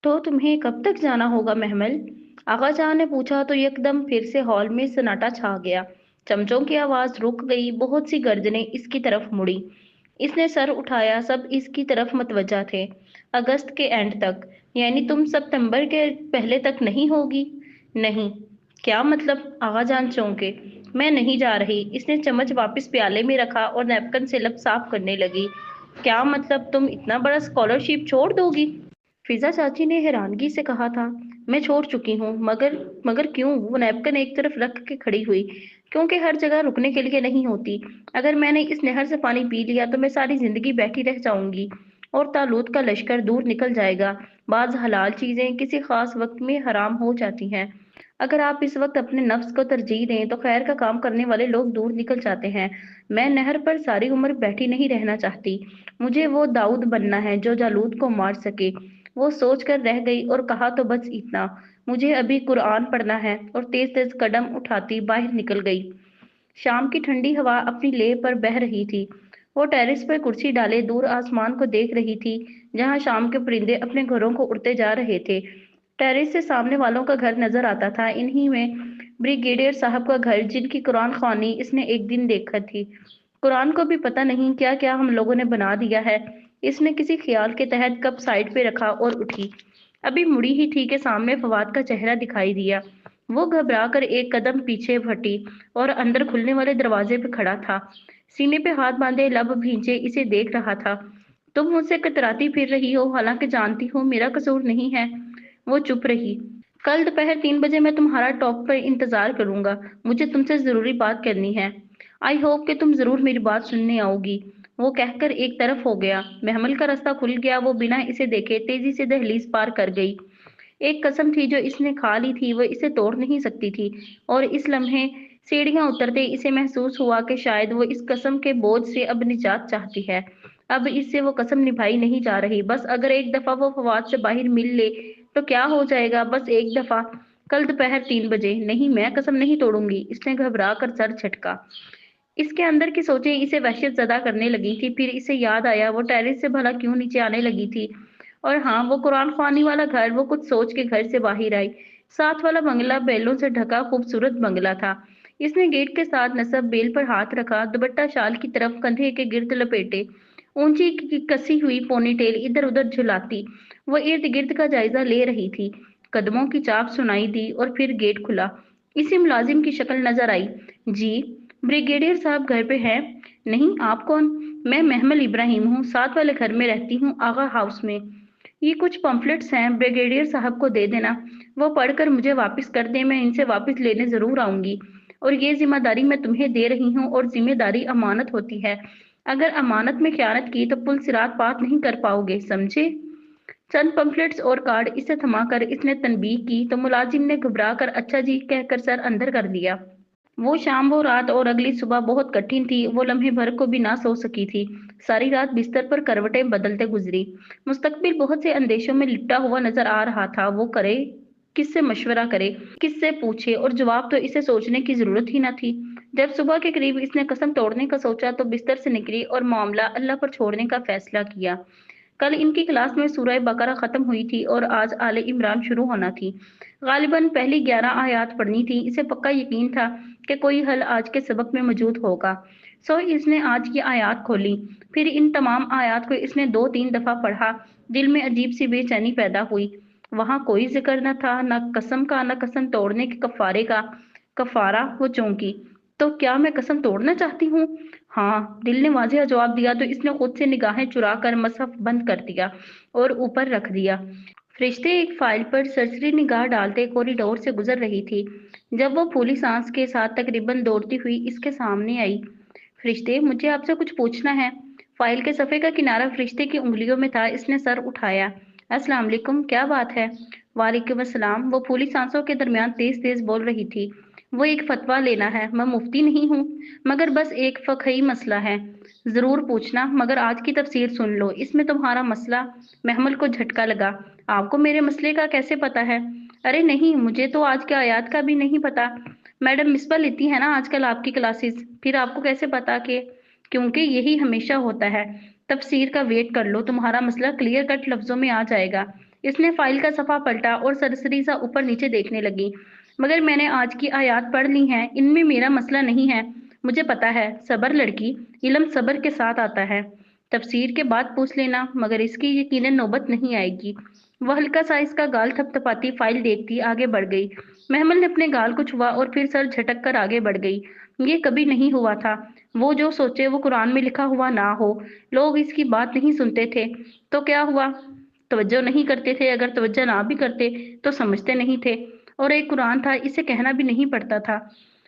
तो तुम्हें कब तक जाना होगा महमल? आगा जान ने पूछा तो एकदम फिर से हॉल में सन्नाटा छा गया। चमचों की आवाज रुक गई, बहुत सी गर्दनें इसकी तरफ मुड़ी। इसने सर उठाया, सब इसकी तरफ मतवज्जा थे। अगस्त के एंड तक? यानी तुम सितंबर के पहले तक नहीं होगी? नहीं। क्या मतलब? आगा जान चौंके। मैं नहीं जा रही। इसने चम्मच वापस प्याले में रखा और नैपकिन से लब साफ करने लगी। क्या मतलब तुम इतना बड़ा स्कॉलरशिप छोड़ दोगी? फिजा चाची ने हैरानगी से कहा था। मैं छोड़ चुकी हूँ, मगर मगर क्यों? वो नैपकिन एक तरफ रख के खड़ी हुई। क्योंकि हर जगह रुकने के लिए नहीं होती। अगर मैंने इस नहर से पानी पी लिया तो मैं सारी जिंदगी बैठी रह जाऊंगी और तालूत का लश्कर दूर निकल जाएगा। बाज हलाल चीजें किसी खास वक्त में हराम हो जाती हैं। अगर आप इस वक्त अपने नफ्स को तरजीह दें तो खैर का काम करने वाले लोग दूर निकल जाते हैं। मैं नहर पर सारी उम्र बैठी नहीं रहना चाहती। मुझे वो दाऊद बनना है जो जालूत को मार सके। वो सोच कर रह गई और कहा तो बस इतना। मुझे अभी कुरान पढ़ना है, और तेज तेज कदम उठाती बाहर निकल गई। शाम की ठंडी हवा अपनी लेह पर बह रही थी। वो टेरेस पर कुर्सी डाले दूर आसमान को देख रही थी, जहां शाम के परिंदे अपने घरों को उड़ते जा रहे थे। टेरेस से सामने वालों का घर नजर आता था, इन्हीं में ब्रिगेडियर साहब का घर, जिनकी कुरान खानी इसने एक दिन देखा थी। कुरान को भी पता नहीं क्या क्या हम लोगों ने बना दिया है। इसने किसी ख्याल के तहत कप साइड पे रखा और उठी। अभी मुड़ी ही थी कि सामने फवाद का चेहरा दिखाई दिया। वो घबरा कर एक कदम पीछे हटी और अंदर खुलने वाले दरवाजे पे खड़ा था। सीने पे हाथ बांधे, लब भींचे इसे देख रहा था। तुम मुझसे कतराती फिर रही हो, हालांकि जानती हो मेरा कसूर नहीं है। वो चुप रही। कल दोपहर 3 बजे मैं तुम्हारा टॉप पर इंतजार करूंगा। मुझे तुमसे जरूरी बात करनी है। आई होप कि तुम जरूर मेरी बात सुनने आओगी। वो कहकर एक तरफ हो गया। महमल का रास्ता खुल गया। वो बिना इसे देखे तेजी से दहलीज पार कर गई। एक कसम थी जो इसने खा ली थी, वो इसे तोड़ नहीं सकती थी। और इस लम्हे सीढ़ियां उतरते इसे महसूस हुआ कि शायद वो इस कसम के बोझ से अब निजात चाहती है। अब इससे वो कसम निभाई नहीं जा रही। बस अगर एक दफा वो फवाद से बाहर मिल ले तो क्या हो जाएगा? बस एक दफा। कल दोपहर 3 बजे। नहीं, मैं कसम नहीं तोड़ूंगी। इसने घबरा कर सर झटका। इसके अंदर की सोचें इसे वहशत ज़दा करने लगी थी। फिर इसे याद आया वो टेरेस से भला क्यों नीचे आने लगी थी। और हाँ, वो कुरान खानी वाला घर। वो कुछ सोच के घर से बाहर आई। साथ वाला बंगला बेलों से ढका खूबसूरत बंगला था। इसने गेट के साथ नसब बेल पर हाथ रखा, दुपट्टा शाल की तरफ कंधे के गिर्द लपेटे, ऊंची कसी हुई पोनीटेल इधर उधर झुलाती वो इर्द गिर्द का जायजा ले रही थी। कदमों की चाप सुनाई दी और फिर गेट खुला। इसी मुलाजिम की शक्ल नजर आई। जी? ब्रिगेडियर साहब घर पे हैं? नहीं, आप कौन? मैं महमल इब्राहिम हूँ, साथ वाले घर में रहती हूँ, आगा हाउस में। ये कुछ पंफलेट्स हैं, ब्रिगेडियर साहब को दे देना। वो पढ़कर मुझे वापस कर दें, मैं इनसे वापस लेने जरूर आऊंगी। और ये जिम्मेदारी मैं तुम्हें दे रही हूँ, और जिम्मेदारी अमानत होती है। अगर अमानत में खयानत की तो पुल सिरात पार नहीं कर पाओगे, समझे? चंद पंफलेट्स और कार्ड इसे थमाकर इसने तनबीह की तो मुलाजिम ने घबरा कर अच्छा जी कहकर सर अंदर कर दिया। वो शाम, वो रात और अगली सुबह बहुत कठिन थी। वो लम्हे भर को भी ना सो सकी थी। सारी रात बिस्तर पर करवटें बदलते गुजरी। मुस्तकबिल बहुत से अंदेशों में लिपटा हुआ नजर आ रहा था। वो करे, किससे मशवरा करे, किससे पूछे? और जवाब तो इसे सोचने की जरूरत ही न थी। जब सुबह के करीब इसने कसम तोड़ने का सोचा तो बिस्तर से निकली और मामला अल्लाह पर छोड़ने का फैसला किया। कल इनकी क्लास में सूरह बकरा खत्म हुई थी और आज आले इमरान शुरू होना थी। गालिबन पहली 11 आयात पढ़नी थी। इसे पक्का यकीन था कि कोई हल आज के सबक में मौजूद होगा। सो इसने आज की आयात खोली। फिर इन तमाम आयात को इसने 2-3 दफा पढ़ा। दिल में अजीब सी बेचैनी पैदा हुई। वहां कोई जिक्र न था, न कसम का, न कसम तोड़ने के कफारे का। कफारा? वो चौंकी। तो क्या मैं कसम तोड़ना चाहती हूँ? हाँ, दिल ने वाजिया जवाब दिया तो इसने खुद से निगाहें चुरा कर मसहफ बंद कर दिया और ऊपर रख दिया। फरिश्ते एक फाइल पर सरसरी निगाह डालते कॉरिडोर से गुजर रही थी, जब वो फूली सांस के साथ तकरीबन दौड़ती हुई इसके सामने आई। फरिश्ते, मुझे आपसे कुछ पूछना है। फाइल के सफ़े का किनारा फरिश्ते की उंगलियों में था। इसने सर उठाया। अस्सलाम वालेकुम, क्या बात है? वालेकुम अस्सलाम। वो फूली सांसों के दरमियान तेज तेज बोल रही थी। वो एक फतवा लेना है। मैं मुफ्ती नहीं हूँ, मगर बस एक फ़िक़ही मसला है। जरूर पूछना, मगर आज की तफसीर सुन लो। इसमें तुम्हारा मसला? महमल को झटका लगा। आपको मेरे मसले का कैसे पता है? अरे नहीं, मुझे तो आज के आयात का भी नहीं पता। मैडम मिसबा लेती है ना आजकल आपकी क्लासेस। फिर आपको कैसे पता कि? क्योंकि यही हमेशा होता है। तफसीर का वेट कर लो, तुम्हारा मसला क्लियर कट लफ्जों में आ जाएगा। इसने फाइल का सफ़ा पलटा और सरसरी सा ऊपर नीचे देखने लगी। मगर मैंने आज की आयत पढ़ ली हैं, इनमें मेरा मसला नहीं है। मुझे पता है, सब्र लड़की, इल्म सब्र के साथ आता है। तफसीर के बाद पूछ लेना, मगर इसकी यकीनन नौबत नहीं आएगी। वह हल्का सा इसका गाल थपथपाती फाइल देखती आगे बढ़ गई। महमल ने अपने गाल को छुआ और फिर सर झटक कर आगे बढ़ गई। ये कभी नहीं हुआ था। वो जो सोचे वो कुरान में लिखा हुआ ना हो। लोग इसकी बात नहीं सुनते थे तो क्या हुआ, तवज्जो नहीं करते थे। अगर तवज्जो ना भी करते तो समझते नहीं थे। और एक कुरान था, इसे कहना भी नहीं पड़ता था।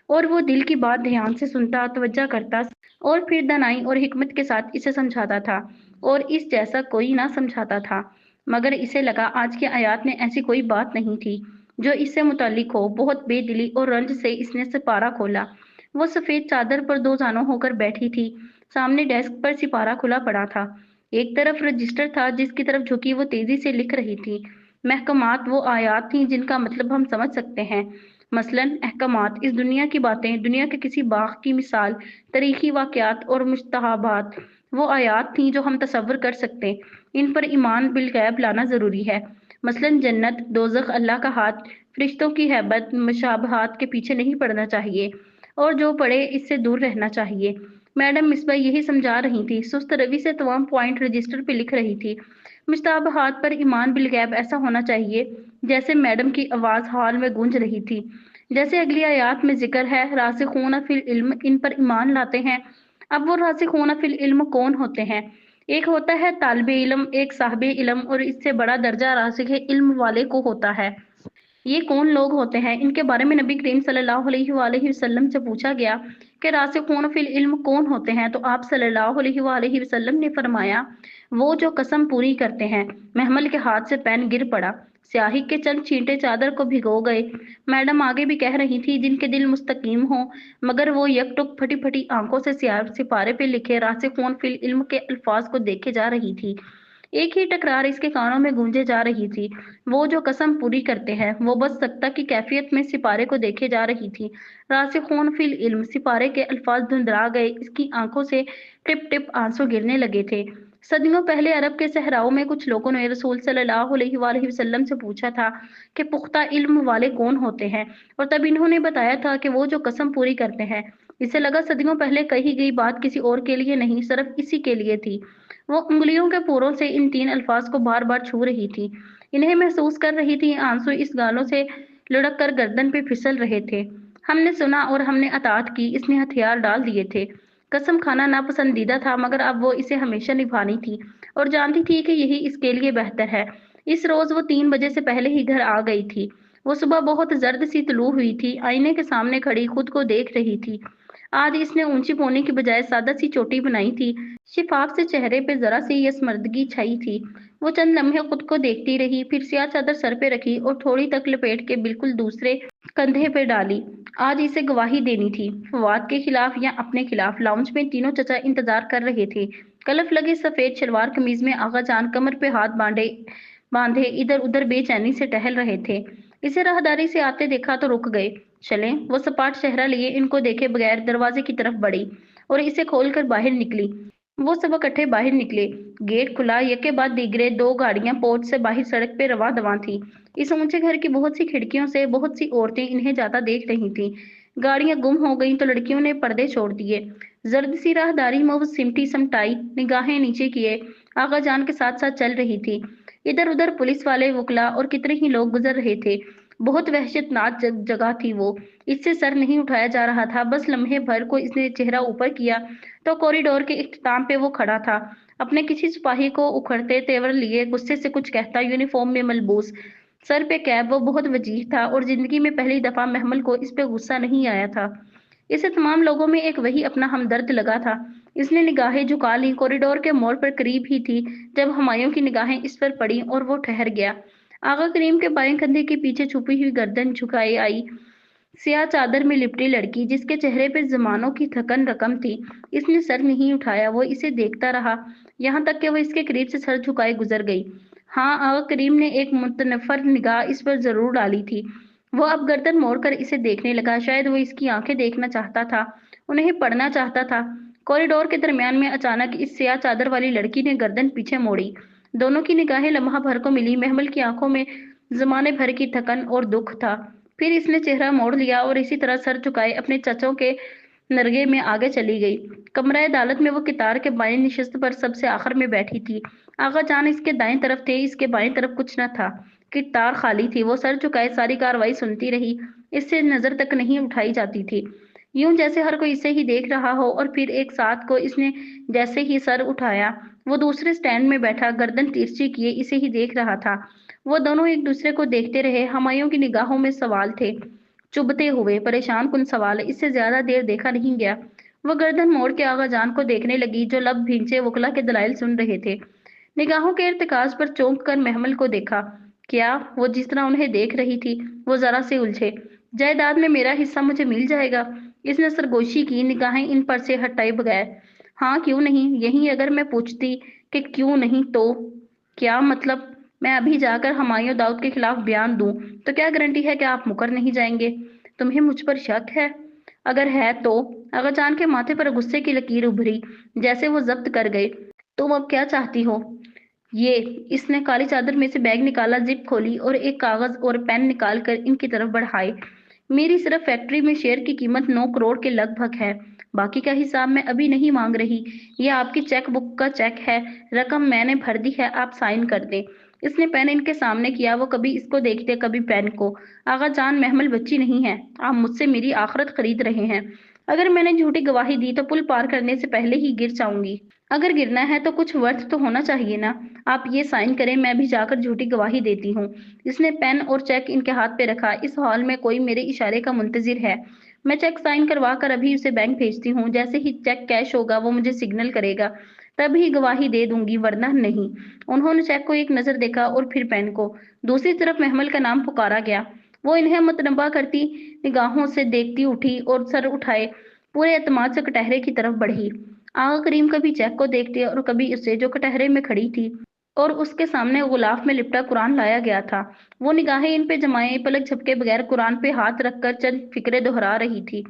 और वो दिल की बात ध्यान से सुनता, तवज्जो करता और फिर दानाई और हिकमत के साथ इसे समझाता था। और इस जैसा कोई ना समझाता था। मगर इसे लगा आज की आयत में ऐसी कोई बात नहीं थी जो इससे मुताल्लिक हो। बहुत बेदिली और रंज से इसने सिपारा खोला। वो सफेद चादर पर दो जानों होकर बैठी थी। सामने डेस्क पर सिपारा खुला पड़ा था। एक तरफ रजिस्टर था जिसकी तरफ झुकी वो तेजी से लिख रही थी। महकमात वो आयात थीं जिनका मतलब हम समझ सकते हैं। मसलन अहकामात, इस दुनिया की बातें, दुनिया के किसी बाग की मिसाल, तारीखी वाकयात और मुश्तहाबात वो आयात थीं जो हम तसव्वुर कर सकते। इन पर ईमान बिलगैब लाना जरूरी है। मसलन जन्नत, दोज़ख, अल्लाह का हाथ, फरिश्तों की हैबत, मुशाबहात के पीछे नहीं पड़ना चाहिए और जो पढ़े इससे दूर रहना चाहिए। मैडम मिसबा यही समझा रही थी। सुस्त रवि से तमाम पॉइंट रजिस्टर पे लिख रही थी। मुश्ताबहात पर ईमान बिलगैब ऐसा होना चाहिए जैसे मैडम की आवाज हॉल में गूंज रही थी। जैसे अगली आयत में जिक्र है, रासिखून फिल इल्म, इन पर ईमान लाते हैं। अब वो रासिखून फिल इल्म कौन होते हैं? एक होता है तालिबे इल्म, एक साहिबे इल्म, और इससे बड़ा दर्जा रासिख इल्म वाले को होता है। ये कौन लोग होते हैं? इनके बारे में नबी करीम सल्लल्लाहु अलैहि वसल्लम से पूछा गया कि रासिखून फिल इल्म कौन होते हैं, तो आप सल्लल्लाहु अलैहि वसल्लम ने फरमाया, वो जो कसम पूरी करते हैं। महमल के हाथ से पेन गिर पड़ा। स्याही के चंद छींटे चादर को भिगो गए। मैडम आगे भी कह रही थी, जिनके दिल मुस्तकीम हो। मगर वो यकटुक फटी फटी आंखों से सिपारे पे लिखे रासिखून फिल इल्म के अल्फाज को देखे जा रही थी। एक ही टकरार इसके कानों में गूंजे जा रही थी। वो जो कसम पूरी करते हैं। वो बस सख्ता की कैफियत में सिपारे को देखे जा रही थी। रासिखून फिल इल्म, सिपारे के अल्फाज धुंधला गए। इसकी आंखों से टिप टिप आंसू गिरने लगे थे। सदियों पहले अरब के सहराओं में कुछ लोगों ने रसूल सल्लल्लाहु अलैहि वसल्लम से पूछा था कि पुख्ता इल्म वाले कौन होते हैं, और तब इन्होंने बताया था कि वो जो कसम पूरी करते हैं। इसे लगा सदियों पहले कही गई बात किसी और के लिए नहीं, सिर्फ इसी के लिए थी। वो उंगलियों के पोरों से इन तीन अल्फाज को बार बार छू रही थी। इन्हें महसूस कर रही थी। आंसू इस गालों से लुढ़क कर गर्दन पे फिसल रहे थे। हमने सुना और हमने अतात की। इसने हथियार डाल दिए थे। कसम खाना नापसंदीदा था, मगर अब वो इसे हमेशा निभानी थी और जानती थी कि यही इसके लिए बेहतर है। इस रोज वो 3 बजे से पहले ही घर आ गई थी। वो सुबह बहुत जर्द सी तुलू हुई थी। आईने के सामने खड़ी खुद को देख रही थी। आज इसने ऊंची पौनी की बजाय सादा सी चोटी बनाई थी। शिफाफ से चेहरे पे जरा सी यसमर्दगी छाई थी। वो चंद लम्हे खुद को देखती रही, फिर स्याह चादर सर पे रखी और थोड़ी तक लपेट के बिल्कुल दूसरे कंधे पे डाली। आज इसे गवाही देनी थी, फवाद के खिलाफ या अपने खिलाफ। लाउंज में तीनों चचा इंतजार कर रहे थे। कलफ लगे सफेद शलवार कमीज में आगा जान कमर पे हाथ बांधे इधर उधर बेचैनी से टहल रहे थे। इसे राहदारी से आते देखा तो रुक गए। चलें, वो सपाट चेहरा लिए इनको देखे बगैर दरवाजे की तरफ बढ़ी और इसे खोलकर बाहर निकली। वो सब इकट्ठे बाहर निकले। गेट खुला। यके बाद दीगरे दो गाड़ियां पोर्ट से बाहर सड़क पे रवां दवां थी। इस ऊंचे घर की बहुत सी खिड़कियों से बहुत सी औरतें इन्हें जाता देख रही थीं। गाड़ियां गुम हो गईं तो लड़कियों ने पर्दे छोड़ दिए। जर्द सी राहदारी में वो सिमटी समटाई, निगाहें नीचे किए, आगा जान के साथ साथ चल रही थी। इधर उधर पुलिस वाले, वकला और कितने ही लोग गुजर रहे थे। बहुत वहशतनाक जगह थी वो। इससे सर नहीं उठाया जा रहा था। बस लम्हे भर को इसने चेहरा ऊपर किया तो कॉरिडोर के इख्तिताम पे वो खड़ा था, अपने किसी सिपाही को उखड़ते तेवर लिए गुस्से से कुछ कहता, यूनिफॉर्म में मलबूस, सर पे कैप। वो बहुत वजीह था और जिंदगी में पहली दफा महमल को इस पे गुस्सा नहीं आया था। इसे तमाम लोगों में एक वही अपना हमदर्द लगा था। इसने निगाहें झुका ली। कॉरिडोर के मोड़ पर करीब ही थी जब हुमायूं की निगाहें इस पर पड़ी और वो ठहर गया। आगा करीम के बाएं कंधे के पीछे छुपी हुई गर्दन झुकाई आई स्याह चादर में लिपटी लड़की, जिसके चेहरे पर जमानों की थकन रकम थी। इसने सर नहीं उठाया। वो इसे देखता रहा यहाँ तक कि वो इसके करीब से सर झुकाए गुजर गई। हाँ, आगा करीम ने एक मुतनफर निगाह इस पर जरूर डाली थी। वो अब गर्दन मोड़कर इसे देखने लगा। शायद वो इसकी आंखें देखना चाहता था, उन्हें पढ़ना चाहता था। कॉरिडोर के दरमियान में अचानक इस स्याह चादर वाली लड़की ने गर्दन पीछे मोड़ी। दोनों की निगाहें लम्हा भर को मिली। महमल की आंखों में जमाने भर की थकन और दुख था। फिर इसने चेहरा मोड़ लिया और इसी तरह सर झुकाए अपने चचों के नरगे में आगे चली गई। कमरा अदालत में वो कितार के बाएं निशस्त पर सबसे आखिर में बैठी थी। आगा जान इसके दाएं तरफ थे, इसके बाएं तरफ कुछ न था। कितार खाली थी। वो सर झुकाए सारी कार्रवाई सुनती रही। इससे नजर तक नहीं उठाई जाती थी, यूं जैसे हर कोई इसे ही देख रहा हो। और फिर एक साथ को इसने जैसे ही सर उठाया, वो दूसरे स्टैंड में बैठा गर्दन तिरछी किए इसे ही देख रहा था। वो दोनों एक दूसरे को देखते रहे। हुमायूं की निगाहों में सवाल थे, चुभते हुए परेशान कुन सवाल। इससे ज्यादा देर देखा नहीं गया। वो गर्दन मोड़ के आगा जान को देखने लगी, जो लब भींचे वकला के दलाइल सुन रहे थे। निगाहों के इर्तिकाज पर चौंक कर महमल को देखा। क्या वो जिस तरह उन्हें देख रही थी? वो जरा से उलझे। जायदाद में मेरा हिस्सा मुझे मिल जाएगा? इसने सरगोशी की, निगाहें इन पर से हटाए बगैर। हाँ, क्यों नहीं? यही अगर मैं पूछती कि क्यों नहीं तो क्या मतलब? मैं अभी जाकर हुमायूं दाऊद के खिलाफ बयान दूं तो क्या गारंटी है कि आप मुकर नहीं जाएंगे? तुम्हें मुझ पर शक है? अगर है तो? अगर जान के माथे पर गुस्से की लकीर उभरी, जैसे वो जब्त कर गए। तुम अब क्या चाहती हो? ये, इसने काली चादर में से बैग निकाला, जिप खोली और एक कागज और पेन निकाल कर इनकी तरफ बढ़ाए। मेरी सिर्फ फैक्ट्री में शेयर की कीमत 9 करोड़ के लगभग है। बाकी का हिसाब मैं अभी नहीं मांग रही। ये आपकी चेक बुक का चेक है। रकम मैंने भर दी है, आप साइन कर दें। इसने पेन इनके सामने किया। वो कभी इसको देखते कभी पेन को। आगा जान, महमल बच्ची नहीं है। आप मुझसे मेरी आखिरत खरीद रहे हैं। अगर मैंने झूठी गवाही दी तो पुल पार करने से पहले ही गिर जाऊंगी। अगर गिरना है तो कुछ वर्थ तो होना चाहिए ना। आप ये साइन करें, मैं भी जाकर झूठी गवाही देती हूँ। इसने पेन और चेक इनके हाथ पे रखा। इस हॉल में कोई मेरे इशारे का मुंतजिर है। मैं चेक साइन करवा कर अभी उसे बैंक भेजती हूँ। जैसे ही चेक कैश होगा वो मुझे सिग्नल करेगा, तभी गवाही दे दूंगी, वरना नहीं। उन्होंने चेक को एक नजर देखा और फिर पेन को। दूसरी तरफ महमल का नाम पुकारा गया। वो इन्हें मतनबा करती निगाहों से देखती उठी और सर उठाए पूरे एतमाद से कटहरे की तरफ बढ़ी। आगा करीम कभी चेक को देखते और कभी उसे, जो कटहरे में खड़ी थी और उसके सामने गुलाफ में लिपटा कुरान लाया गया था। वो निगाहें इन पे जमाए पलक झपके बगैर कुरान पे हाथ रखकर चंद फिक्रे दोहरा रही थी।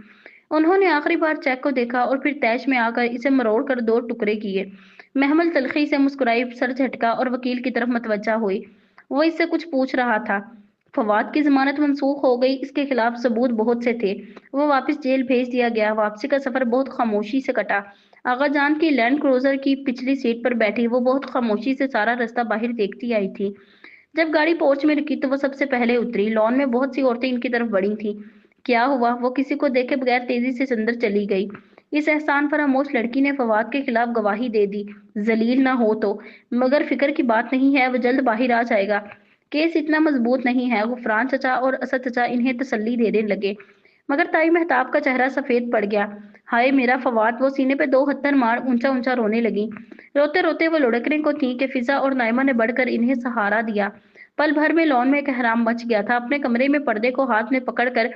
उन्होंने आखिरी बार चेक को देखा और फिर तैश में आकर इसे मरोड़ कर 2 टुकड़े किए। महमल तलखी से मुस्कुराई, सर झटका और वकील की तरफ मतवज्जा हुई। वो इससे कुछ पूछ रहा था। फवाद की जमानत मंसूख हो गई। इसके खिलाफ सबूत बहुत से थे। वो वापस जेल भेज दिया गया। वापसी का सफर बहुत खामोशी से कटा। आगा जान की लैंड क्रूजर की पिछली सीट पर बैठी वो बहुत खामोशी से सारा रास्ता बाहर देखती आई थी। जब गाड़ी पोर्च में रुकी तो वो सबसे पहले उतरी। लॉन में बहुत सी औरतें इनकी तरफ बढ़ी थी। क्या हुआ? वो किसी को देखे बगैर तेजी से अंदर चली गई। इस एहसान फरामोश लड़की ने फवाद के खिलाफ गवाही दे दी। जलील ना हो तो। मगर फिक्र की बात नहीं है, वो जल्द बाहर आ जाएगा। केस इतना मजबूत नहीं है। गुफरान चचा और असद चचा इन्हें तसल्ली देने लगे। मगर ताई मेहताब का चेहरा सफेद पड़ गया। हाय मेरा फवाद! वो सीने पे 2 हत्थर मार ऊंचा ऊंचा रोने लगी। रोते रोते वो लुढ़कने को थी कि फिजा और नाइमा ने बढ़कर इन्हें सहारा दिया। पल भर में लॉन में कहराम मच गया था। अपने कमरे में पर्दे को हाथ में पकड़कर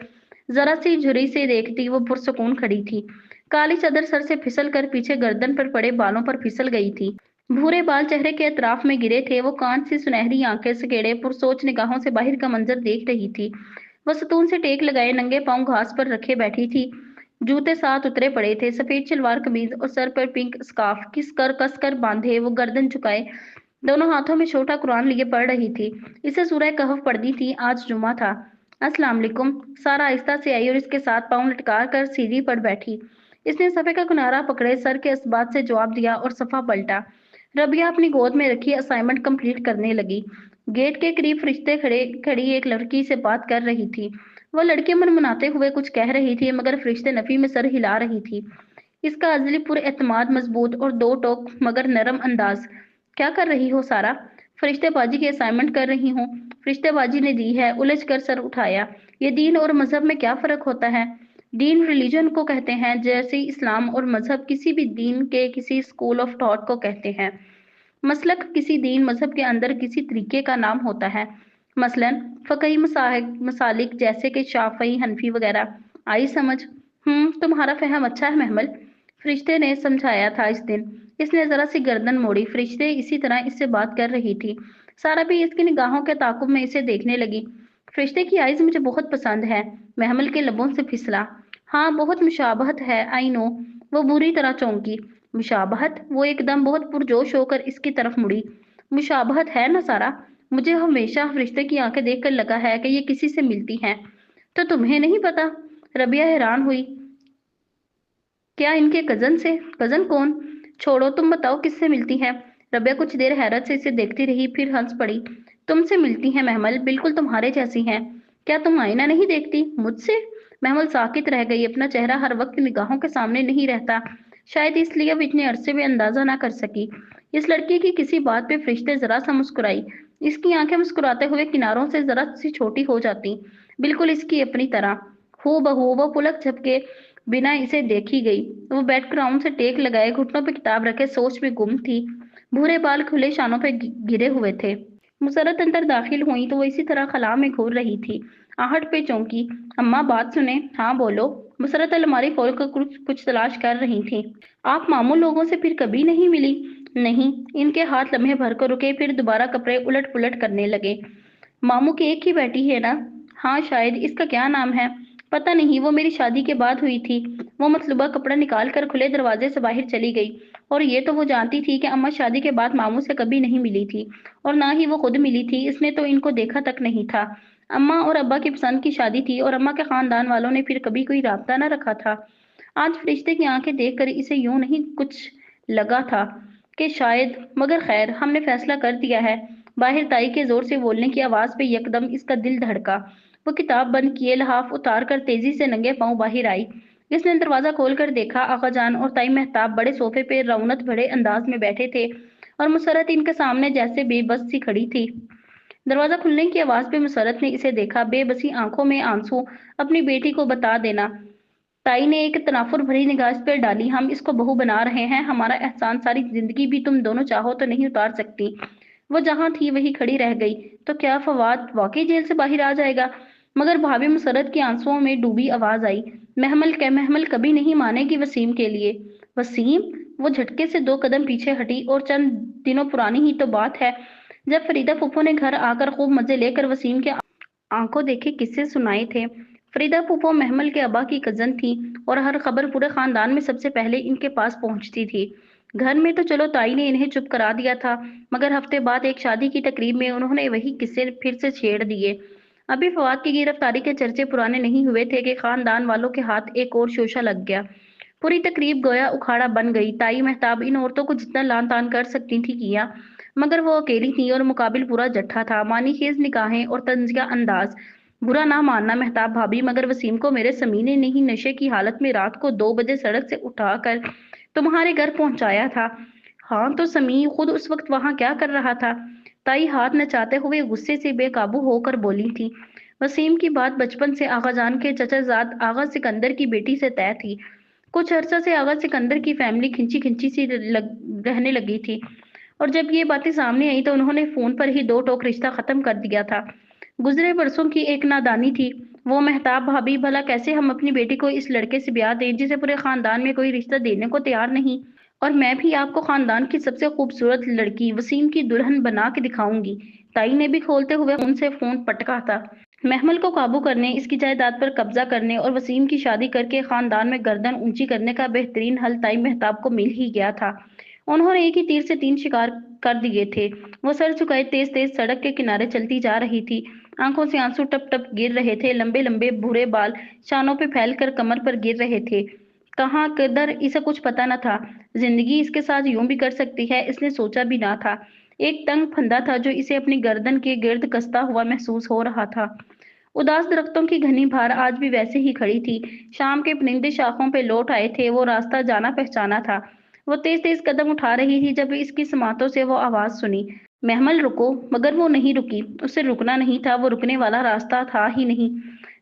जरा सी झुरी से देखती वो पुरसुकून खड़ी थी। काली चादर सर से फिसल कर पीछे गर्दन पर पड़े बालों पर फिसल गई थी। भूरे बाल चेहरे के अतराफ में गिरे थे। वो कांच सी सुनहरी आंखें सकेड़े पुरसोच निगाहों से बाहर का मंजर देख रही थी। वह सतून से टेक लगाए नंगे पांव घास पर रखे बैठी थी। जूते साथ उतरे पड़े थे। सफेद शलवार कमीज और सर पर पिंक स्कार्फ कस कर बांधे वो गर्दन झुकाए दोनों हाथों में छोटा कुरान लिए पढ़ रही थी। इसे सूरह कहफ पढ़नी थी। आज जुमा था। अस्सलाम वालेकुम। सारा आहिस्ता से आई और इसके साथ पांव लटका कर सीढ़ी पर बैठी। इसने सफे का किनारा पकड़े सर के इसबात से जवाब दिया और सफा पलटा। रबिया अपनी गोद में रखी असाइनमेंट कंप्लीट करने लगी। गेट के करीब फरिश्ते खड़ी एक लड़की से बात कर रही थी। वह लड़की मनमनाते हुए कुछ कह रही थी, मगर फरिश्ते नफी में सर हिला रही थी। इसका अजली पुर एतमाद मजबूत और 2 टोक मगर नरम अंदाज। क्या कर रही हो सारा? फरिश्तेबाजी की असाइनमेंट कर रही हूँ। फरिश्तेबाजी ने दी है। उलझ कर सर उठाया। ये दीन और मजहब में क्या फर्क होता है? दीन रिलीजन को कहते हैं, जैसे इस्लाम, और मजहब किसी भी दीन के किसी स्कूल ऑफ थॉट को कहते हैं। मसलक किसी दीन मजहब के अंदर किसी तरीके का नाम होता है। मसलन फ़िक़ही मसालिक जैसे कि शाफ़ई, हनफी वगैरह। आई समझ? तुम्हारा फहम अच्छा है महमल। फरिश्ते ने समझाया था इस दिन। इसने जरा सी गर्दन मोड़ी। फरिश्ते इसी तरह इससे बात कर रही थी। सारा भी इसकी निगाहों के ताकुब में इसे देखने लगी। फरिश्ते की आइज मुझे बहुत पसंद है। महमल के लबों से फिसला। हाँ, बहुत मुशाबहत है। I know. वो बुरी तरह चौंकी। मुशाबहत? वो एकदम बहुत पुरजोश होकर इसकी तरफ मुड़ी। मुशाबहत है ना सारा। मुझे हमेशा फरिश्ते की आंखें देखकर लगा है कि ये किसी से मिलती हैं। तो तुम्हें नहीं पता? रबिया हैरान हुई। क्या इनके कजन से? कजन कौन? छोड़ो, तुम बताओ किससे मिलती हैं? रबिया कुछ देर हैरत से इसे देखती रही, फिर हंस पड़ी। तुमसे मिलती हैं महमल, बिल्कुल तुम्हारे जैसी हैं। क्या तुम आईना नहीं देखती? मुझसे? महमल साकित रह गई। अपना चेहरा हर वक्त निगाहों के सामने नहीं रहता, शायद इसलिए अब इतने अरसे में अंदाजा ना कर सकी। इस लड़की की किसी बात पे फरिश्ते जरा सा मुस्कुराई। इसकी आंखें मुस्कुराते हुए किनारों से जरा सी छोटी हो जाती, बिल्कुल इसकी अपनी तरह। हूबहू वो पुलक झपके बिना इसे देखी गई। वो बैकग्राउंड से टेक लगाए घुटनों पे किताब रखे सोच में गुम थी। भूरे बाल खुले शानों पे गिरे हुए थे। मुसरत अंदर दाखिल हुई तो वो इसी तरह खला में घूर रही थी। आहट पे चौंकी। अम्मा बात सुने। हाँ बोलो। मुसरत अलमारी खोल कर कुछ कुछ तलाश कर रही थी। आप मामू लोगों से फिर कभी नहीं मिली? नहीं। इनके हाथ लम्हे भर कर रुके, फिर दोबारा कपड़े उलट पुलट करने लगे। मामू की एक ही बेटी है ना? हाँ शायद। इसका क्या नाम है? पता नहीं, वो मेरी शादी के बाद हुई थी। वो मतलूबा कपड़ा निकाल कर खुले दरवाजे से बाहर चली गई। और ये तो वो जानती थी कि अम्मा शादी के बाद मामू से कभी नहीं मिली थी, और ना ही वो खुद मिली थी। इसने तो इनको देखा तक नहीं था। अम्मा और अब्बा की पसंद की शादी थी, और अम्मा के खानदान वालों ने फिर कभी कोई राब्ता न रखा था। आज फरिश्ते की आंखें देखकर इसे यूं नहीं कुछ लगा था कि शायद, मगर खैर, हमने फैसला कर दिया है। बाहर ताई के जोर से बोलने की आवाज पे यकदम इसका दिल धड़का। वो किताब बंद किए लहाफ उतार कर तेजी से नंगे पांव बाहर आई। इसने दरवाजा खोलकर देखा, आका जान और ताई मेहताब बड़े सोफे पे रौनक भरे अंदाज में बैठे थे, और मुसरत इनके सामने जैसे बेबस सी खड़ी थी। दरवाजा खुलने की आवाज पे मुसरत ने इसे देखा, बेबसी आंखों में आंसू। अपनी बेटी को बता देना। ताई ने एक तनाफुर भरी निगाह इस पर डाली। हम इसको बहू बना रहे हैं। हमारा एहसान सारी जिंदगी भी तुम दोनों चाहो तो नहीं उतार सकती। वो जहां थी वही खड़ी रह गई। तो क्या फवाद वाकई जेल से बाहर आ जाएगा? मगर भाभी मुसरत की आंसुओं में डूबी आवाज आई। महमल कभी नहीं मानेगी वसीम के लिए। वसीम? वो झटके से 2 कदम पीछे हटी, और चंद दिनों पुरानी ही तो बात है जब फरीदा फूफो ने घर आकर खूब मजे लेकर वसीम के आंखों देखे किस्से सुनाए थे। फरीदा फूफो महमल के अब्बा की कजन थी, और हर खबर पूरे खानदान में सबसे पहले इनके पास पहुंचती थी। घर में तो चलो ताई ने इन्हें चुप करा दिया था, मगर हफ्ते बाद एक शादी की तकरीब में उन्होंने वही किस्से फिर से छेड़ दिए। अभी फवाद की गिरफ्तारी के चर्चे पुराने नहीं हुए थे कि खानदान वालों के हाथ एक और शोशा लग गया। पूरी तकरीब गोया उखाड़ा बन गई। ताई मेहताब इन औरतों को जितना लान तान कर सकती थी किया, मगर वो अकेली थी, और मुकाबिल पूरा जट्ठा था। मानी खेज निगाहें और तंजिया अंदाज। बुरा ना मानना मेहताब भाभी, मगर वसीम को मेरे समीने ने ही नशे की हालत में रात को 2 बजे सड़क से उठाकर तुम्हारे घर पहुंचाया था। हाँ तो समी खुद उस वक्त वहां क्या कर रहा था? ताई हाथ नचाते हुए गुस्से से बेकाबू होकर बोली थी। वसीम की बात बचपन से आगा जान के चचाजाद आगा सिकंदर की बेटी से तय थी। कुछ अरसा से आगा सिकंदर की फैमिली खिंची खिंची सी रहने लगी थी, और जब ये बातें सामने आई तो उन्होंने फोन पर ही 2 टोक रिश्ता खत्म कर दिया था। गुजरे बरसों की एक नादानी थी वो। मेहताब भाभी, भला कैसे हम अपनी बेटी को इस लड़के से ब्याह दें जिसे पूरे खानदान में कोई रिश्ता देने को तैयार नहीं? और मैं भी आपको खानदान की सबसे खूबसूरत लड़की वसीम की दुल्हन बना के दिखाऊंगी। ताई ने भी खोलते हुए उनसे फोन पटका था। महमल को काबू करने, इसकी जायदाद पर कब्जा करने और वसीम की शादी करके खानदान में गर्दन ऊंची करने का बेहतरीन हल ताई मेहताब को मिल ही गया था। उन्होंने एक ही तीर से 3 शिकार कर दिए थे। वो सर झुकाए तेज तेज सड़क के किनारे चलती जा रही थी। आंखों से आंसू टप टप गिर रहे थे। लंबे लंबे भूरे बाल शानों पे फैलकर कमर पर गिर रहे थे। कहाँ किधर इसे कुछ पता न था। जिंदगी इसके साथ यूं भी कर सकती है, इसने सोचा भी ना था। एक तंग फंदा था जो इसे अपनी गर्दन के गिर्द कसता हुआ महसूस हो रहा था। उदास दरख्तों की घनी भार आज भी वैसे ही खड़ी थी। शाम के परिंदे शाखों पे लौट आए थे। वो रास्ता जाना पहचाना था। वो तेज तेज कदम उठा रही थी जब इसकी समातों से वो आवाज सुनी। महमल रुको। मगर वो नहीं रुकी। उसे रुकना नहीं था, वो रुकने वाला रास्ता था ही नहीं।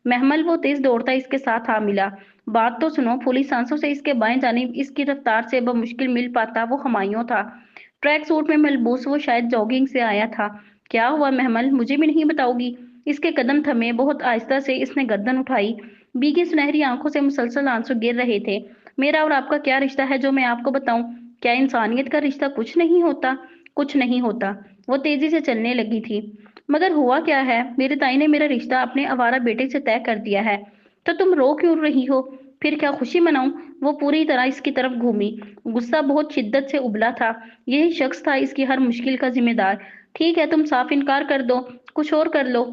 महमल, वो तेज दौड़ता इसके साथ आ मिला। बात तो सुनो। फूली सांसों से इसके बाएं जानिब इसकी रफ्तार से बमुश्किल मिल पाता वो हुमायूं था। ट्रैक सूट में मलबूस वो शायद जॉगिंग से आया था। क्या हुआ महमल, मुझे भी नहीं बताओगी? इसके कदम थमे। बहुत आहिस्ता से इसने गर्दन उठाई। भीगी सुनहरी आंखों से मुसलसल आंसू गिर रहे थे। मेरा और आपका क्या रिश्ता है जो मैं आपको बताऊं? क्या इंसानियत का रिश्ता कुछ नहीं होता? कुछ नहीं होता। वो तेजी से चलने लगी थी। मगर हुआ क्या है? मेरे ताई ने मेरा रिश्ता अपने आवारा बेटे से तय कर दिया है। तो तुम रो क्यों रही हो? फिर क्या खुशी मनाऊं? वो पूरी तरह इसकी तरफ घूमी। गुस्सा बहुत शिद्दत से उबला था। यही शख्स था इसकी हर मुश्किल का जिम्मेदार। ठीक है, तुम साफ इनकार कर दो, कुछ और कर लो,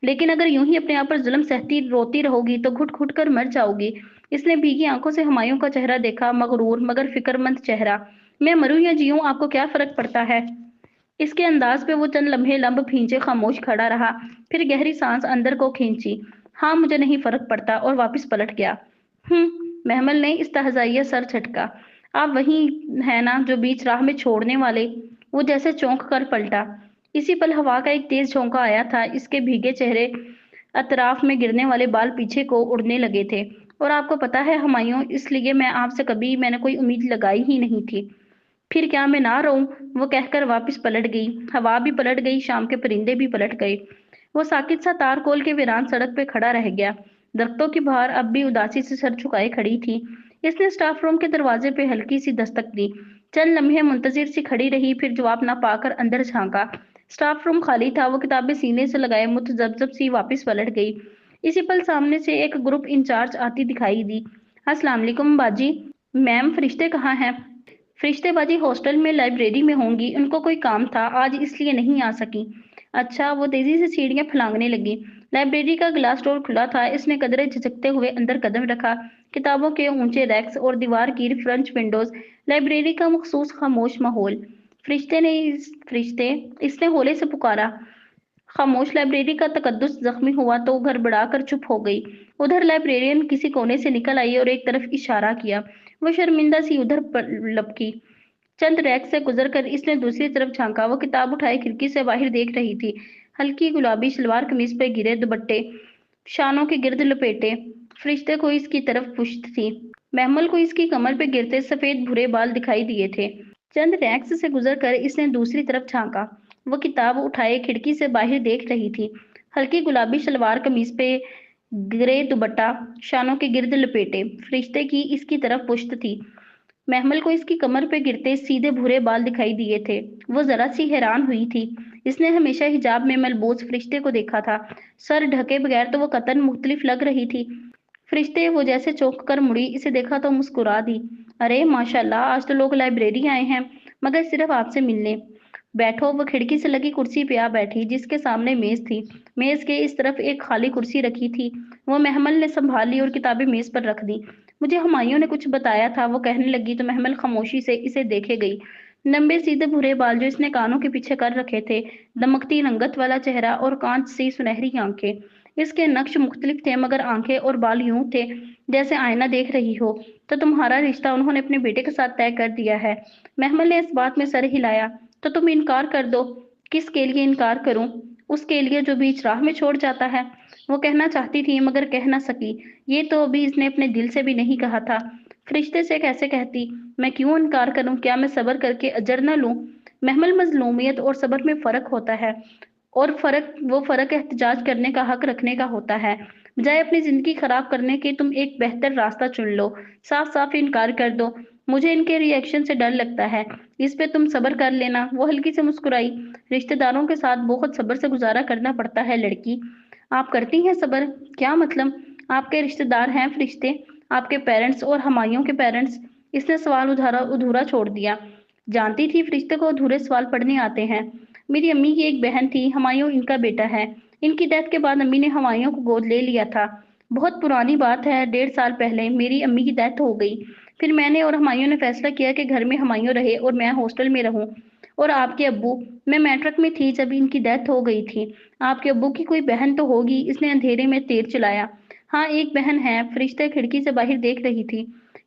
लेकिन अगर यूं ही अपने आप पर जुल्म सहती रोती रहोगी तो घुट घुट कर मर जाओगी। इसने भीगी आंखों से हुमायूं का चेहरा देखा, मगरूर मगर फिक्रमंद चेहरा। मैं मरूं या जीऊं, आपको क्या फर्क पड़ता है? इसके अंदाज पे वो चंद लम्हे लब भींचे खामोश खड़ा रहा, फिर गहरी सांस अंदर को खींची। हाँ, मुझे नहीं फर्क पड़ता, और वापस पलट गया। महमल ने इस्तहजाइया सर झटका। आप वही है ना जो बीच राह में छोड़ने वाले? वो जैसे चौंक कर पलटा। इसी पल हवा का एक तेज झोंका आया था। इसके भीगे चेहरे, अतराफ में गिरने वाले बाल पीछे को उड़ने लगे थे। और आपको पता है हुमायूं, इसलिए मैंने कोई उम्मीद लगाई ही नहीं थी। फिर क्या मैं ना रहूं? वो कहकर वापस पलट गई। हवा भी पलट गई, शाम के परिंदे भी पलट गए। वो साकित सा तारकोल के वीरान सड़क पे खड़ा रह गया। दरख्तों की बहार अब भी उदासी से सर झुकाए खड़ी थी। इसने स्टाफ रूम के दरवाजे पे हल्की सी दस्तक दी। चंद लम्हे मुंतजिर सी खड़ी रही, फिर जवाब ना पाकर अंदर झांका। स्टाफ रूम खाली था। वो किताबें सीने से लगाए मुतजब्जब सी वापस पलट गई। इसी पल सामने से एक ग्रुप इंचार्ज आती दिखाई दी। अस्सलाम वालेकुम बाजी। मैम, फरिश्ते कहाँ हैं? फरिश्तेबाजी हॉस्टल में लाइब्रेरी में होंगी, उनको कोई काम था आज, इसलिए नहीं आ सकी। अच्छा। वो तेजी से सीढ़ियां फलांगने लगी। लाइब्रेरी का ग्लास डोर खुला था। इसने कदरे झिझकते हुए अंदर कदम रखा। किताबों के ऊंचे रैक्स और दीवार की फ्रेंच विंडोज, लाइब्रेरी का मखसूस खामोश माहौल। फरिश्ते, इसने होले से पुकारा। खामोश लाइब्रेरी का तकद्दुस जख्मी हुआ तो घर बढ़ाकर चुप हो गई। उधर लाइब्रेरियन किसी कोने से निकल आई और एक तरफ इशारा किया। वो शर्मिंदा सी उधर लपकी। चंद रैक से गुजरकर इसने दूसरी तरफ झांका। वो किताब उठाए खिड़की से बाहर देख रही थी। हल्की गुलाबी सलवार कमीज पे गिरे दुपट्टे, शानों के गिर्द लपेटे। फरिश्ते को इसकी तरफ पुश्त थी। महमल को इसकी कमर पे गिरते सफेद भूरे बाल दिखाई दिए थे। चंद रैक्स से गुजरकर इसने दूसरी तरफ झांका। वो किताब उठाए खिड़की से बाहर देख रही थी। हल्की गुलाबी सलवार कमीज पे ग्रे दुपट्टा, शानों के गिर्द लपेटे। फरिश्ते की इसकी तरफ पुश्त थी। महमल को इसकी कमर पे गिरते सीधे भूरे बाल दिखाई दिए थे। वो जरा सी हैरान हुई थी। इसने हमेशा हिजाब में मलबूस फरिश्ते को देखा था। सर ढके बगैर तो वो कतन मुख्तलिफ लग रही थी। फरिश्ते, वो जैसे चौंक कर मुड़ी, इसे देखा तो मुस्कुरा दी। अरे माशाल्लाह, आज तो लोग लाइब्रेरी आए हैं, मगर सिर्फ आपसे मिलने। बैठो। वो खिड़की से लगी कुर्सी पे आ बैठी, जिसके सामने मेज थी। मेज के इस तरफ एक खाली कुर्सी रखी थी। वो महमल ने संभाल ली और किताबें मेज पर रख दी। मुझे हुमायूं ने कुछ बताया था, वो कहने लगी तो महमल खामोशी से इसे देखे गई। लंबे सीधे भूरे बाल जो इसने कानों के पीछे कर रखे थे, दमकती रंगत वाला चेहरा और कांच सी सुनहरी आंखें। इसके नक्श मुख्तलिफ थे, मगर आंखें और बाल यूं थे जैसे आईना देख रही हो। तो तुम्हारा रिश्ता उन्होंने अपने बेटे के साथ तय कर दिया है? महमल ने इस बात में सर हिलाया। तो तुम इनकार कर दो। किसके लिए इनकार करूं? उसके लिए जो बीच राह में छोड़ जाता है। वो कहना चाहती थी मगर कह ना सकी। ये तो अभी इसने अपने दिल से भी नहीं कहा था। फरिश्ते से कैसे कहती? मैं क्यों इनकार करूं? क्या मैं सब्र करके अजर न लूं? महमल, मजलूमियत और सब्र में फर्क होता है, और वो फर्क एहतजाज करने का हक रखने का होता है। बजाय अपनी जिंदगी खराब करने के तुम एक बेहतर रास्ता चुन लो। साफ साफ इनकार कर दो। मुझे इनके रिएक्शन से डर लगता है। इस पे तुम सब्र कर लेना। वो हल्की से मुस्कुराई। रिश्तेदारों के साथ बहुत सब्र से गुजारा करना पड़ता है लड़की। आप करती हैं सब्र? क्या मतलब? आपके रिश्तेदार हैं फरिश्ते, आपके पेरेंट्स और हुमायूं के पेरेंट्स। इसने सवाल उधारा अधूरा छोड़ दिया। जानती थी फरिश्ते को अधूरे सवाल पढ़ने आते हैं। मेरी अम्मी की एक बहन थी, हुमायूं इनका बेटा है। इनकी डेथ के बाद अम्मी ने हुमायूं को गोद ले लिया था। बहुत पुरानी बात है, 1.5 साल पहले मेरी अम्मी की डेथ हो गई। फिर मैंने और हुमायूं ने फैसला किया कि घर में हुमायूं रहे और मैं हॉस्टल में रहूं। और आपके अब्बू? मैं मैट्रिक में थी जब इनकी डेथ हो गई थी। आपके अब्बू की कोई बहन तो होगी। इसने अंधेरे में तीर चलाया। हाँ, एक बहन है। फरिश्ते खिड़की से बाहर देख रही थी।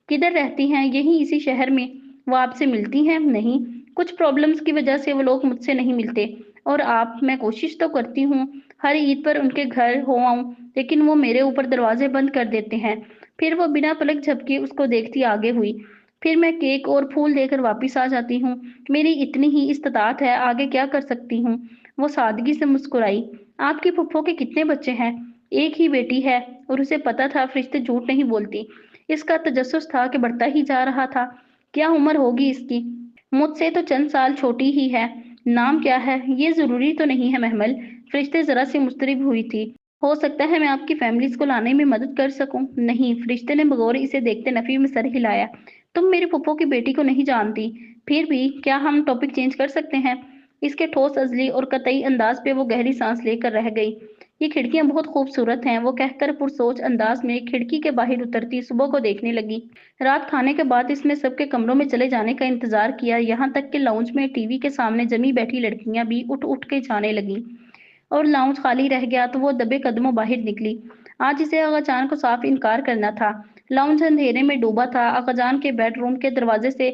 किधर रहती हैं? यही इसी शहर में। वो आपसे मिलती हैं? नहीं, कुछ प्रॉब्लम्स की वजह से वो लोग मुझसे नहीं मिलते। और आप? मैं कोशिश तो करती हूँ हर ईद पर उनके घर हो आऊं, लेकिन वो मेरे ऊपर दरवाजे बंद कर देते हैं। फिर वो बिना पलक झपके उसको देखती आगे हुई। फिर मैं केक और फूल देकर वापिस आ जाती हूँ। मेरी इतनी ही इस्तात है, आगे क्या कर सकती हूँ? वो सादगी से मुस्कुराई। आपकी फुफ्फो के कितने बच्चे हैं? एक ही बेटी है। और उसे पता था फरिश्ते झूठ नहीं बोलती। इसका तजस्सुस था कि बढ़ता ही जा रहा था। क्या उम्र होगी इसकी? मुझसे तो चंद साल छोटी ही है। नाम क्या है? ये जरूरी तो नहीं है महमल। फरिश्ते जरा सी मुस्तरब हुई थी। हो सकता है मैं आपकी फैमिलीज़ को लाने में मदद कर सकूँ। नहीं, फरिश्ते ने बगौर इसे देखते नफ़ी में सर हिलाया। तुम मेरे फूफो की बेटी को नहीं जानती। फिर भी क्या हम टॉपिक चेंज कर सकते हैं? इसके ठोस अज़ली और कतई अंदाज़ पे वो गहरी सांस लेकर रह गई। ये खिड़कियाँ बहुत खूबसूरत हैं, वो कहकर पुरसोच अंदाज में खिड़की के बाहर उतरती सुबह को देखने लगी। रात खाने के बाद इसने सबके कमरों में चले जाने का इंतज़ार किया, यहाँ तक कि लाउंज में टीवी के सामने जमी बैठी लड़कियां भी उठ उठ के जाने लगीं। और लाउंज खाली रह गया तो वो दबे कदमों बाहर निकली। आज इसे आगाजान को साफ इनकार करना था। लाउंज अंधेरे में डूबा था। आगाजान के बेडरूम के दरवाजे से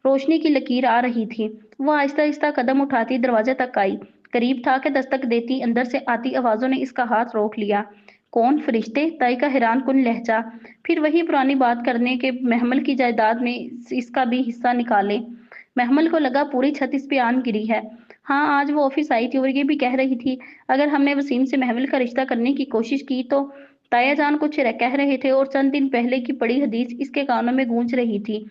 रोशनी की लकीर आ रही थी। वो आहिस्ता आहिस्ता कदम उठाती दरवाजे तक आई। करीब था कि दस्तक देती अंदर से आती आवाजों ने इसका हाथ रोक लिया। कौन? फरिश्ते? ताई का हैरान कुन लहजा। फिर वही पुरानी बात करने के महमल की जायदाद में इसका भी हिस्सा निकाले। महमल को लगा पूरी छत इस पे आन गिरी है। हाँ, आज वो ऑफिस आई थी और ये भी कह रही थी, अगर हमने वसीम से महमल का रिश्ता करने की कोशिश की तो ताया जान कुछ कह रहे थे और चंद दिन पहले की पड़ी हदीस इसके कानों में गूंज रही थी,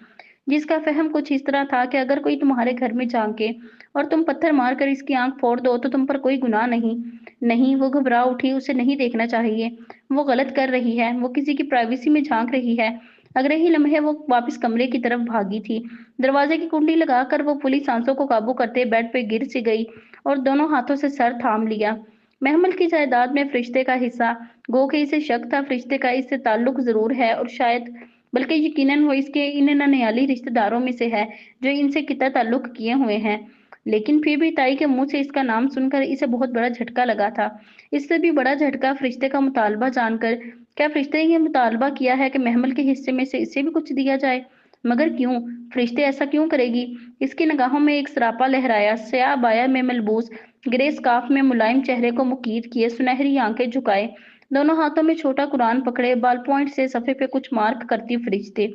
जिसका फहम कुछ इस तरह था कि अगर कोई तुम्हारे घर में झांके और तुम पत्थर मारकर इसकी आंख फोड़ दो तो तुम पर कोई गुनाह नहीं। नहीं, वो घबरा उठी, उसे नहीं देखना चाहिए। वो गलत कर रही है, वो किसी की प्राइवेसी में झांक रही है। अगले ही लम्हे वो वापस कमरे की तरफ भागी थी। दरवाजे की कुंडी लगाकर वो पुलिस सांसों को काबू करते बेड पे गिर सी गई और दोनों हाथों से सर थाम लिया। महमल की जायदाद में फरिश्ते का हिस्सा। गो के इसे शक था फरिश्ते का इससे ताल्लुक जरूर है और शायद बल्कि यकीनन वो इसके इन ननियाली रिश्तेदारों में से है जो इनसे कितना ताल्लुक किए हुए हैं। लेकिन फिर भी ताई के मुंह से इसका नाम सुनकर इसे बहुत बड़ा झटका लगा था। इससे भी बड़ा झटका फरिश्ते का मुतालबा जानकर। क्या फरिश्ते ने ये मुतालबा किया है कि महमल के हिस्से में से इसे भी कुछ दिया जाए? मगर क्यों? फरिश्ते ऐसा क्यों करेगी? इसकी निगाहों में एक सरापा लहराया। स्याह बाया में मलबूस, ग्रे स्कार्फ में मुलायम चेहरे को मुकीर किए, सुनहरी आंखें झुकाए, दोनों हाथों में छोटा कुरान पकड़े, बाल पॉइंट से सफ़े पे कुछ मार्क करती फरिश्ते।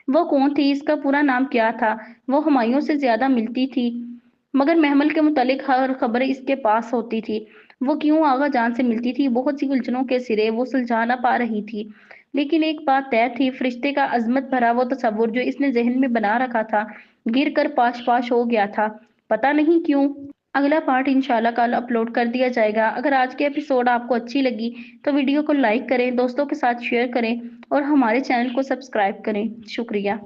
वो कौन थी? इसका पूरा नाम क्या था? वो हुमायूं से ज्यादा मिलती थी, मगर महमल के मुतालिक हर खबर इसके पास होती थी। वो क्यों आगा जान से मिलती थी? बहुत सी उलझनों के सिरे वो सुलझा ना पा रही थी। लेकिन एक बात तय थी, फरिश्ते का अजमत भरा वो तस्वुर जो इसने जहन में बना रखा था, गिर कर पाश पाश हो गया था। पता नहीं क्यों। अगला पार्ट इंशाल्लाह कल अपलोड कर दिया जाएगा। अगर आज की एपिसोड आपको अच्छी लगी तो वीडियो को लाइक करें, दोस्तों के साथ शेयर करें और हमारे चैनल को सब्सक्राइब करें। शुक्रिया।